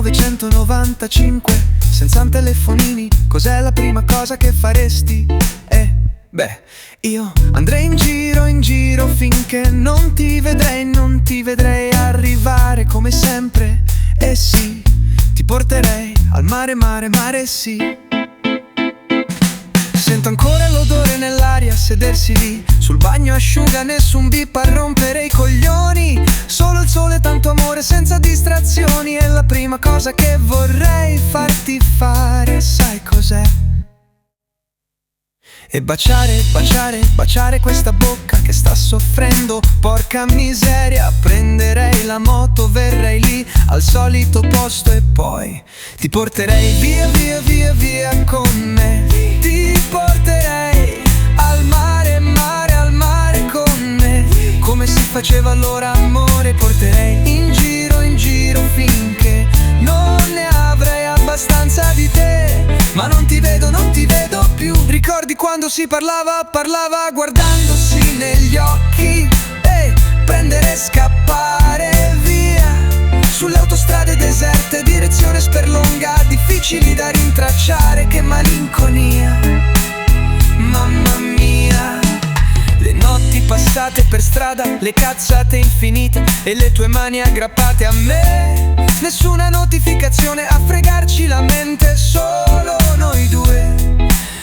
1995, senza telefonini, cos'è la prima cosa che faresti? Beh, io andrei in giro finché non ti vedrei arrivare come sempre. E sì, ti porterei al mare, sì. Sento ancora l'odore nell'aria, sedersi lì sul bagno asciuga, nessun bip a rompere i coglioni. Solo il sole, tanto amore senza distrazioni. È la prima cosa che vorrei farti fare, sai cos'è? E baciare questa bocca che sta soffrendo. Porca miseria, prenderei la moto, verrei lì al solito posto e poi ti porterei via con me. Ti porterei al mare con me, come si faceva allora amore. Porterei in giro finché non ne avrei abbastanza di te. Ma non ti vedo più. Ricordi quando si parlava guardandosi negli occhi? Prendere e scappare via sulle autostrade deserte, direzione sperlonga, difficili da rintracciare. Che malinconia, mamma mia. Le notti passate per strada, le cazzate infinite e le tue mani aggrappate a me. Nessuna notificazione a fregarci la mente, solo noi due,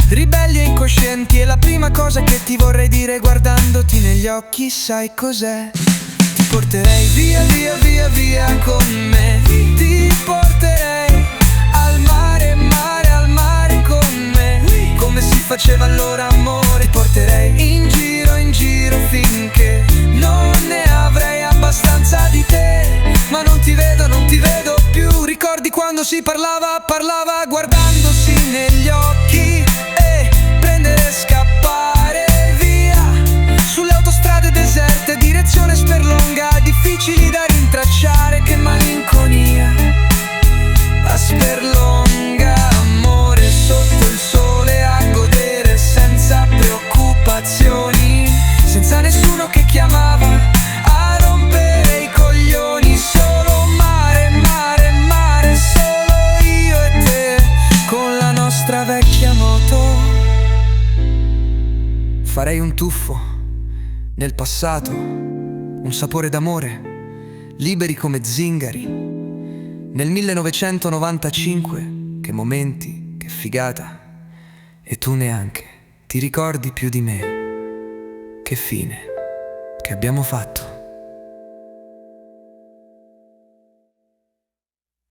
ribelli e incoscienti. E la prima cosa che ti vorrei dire guardandoti negli occhi, sai cos'è? Ti porterei via con me. Ti porterei al mare con me, come si faceva allora amore. Ti porterei in giro finché non ne avrei abbastanza di te. Ma non ti vedo più. Ricordi quando si parlava guardandosi negli occhi? Prendere e scappare via sulle autostrade deserte, direzione sperlonga, difficili da rintracciare. Che malinconia, la sperlonga, amore sotto il sole a godere senza preoccupazioni, senza nessuno che chiamava a rompere i coglioni. Solo mare, solo io e te con la nostra vecchia moto. Farei un tuffo nel passato, un sapore d'amore, liberi come zingari. Nel 1995, che momenti, che figata. E tu neanche ti ricordi più di me. Che fine che abbiamo fatto.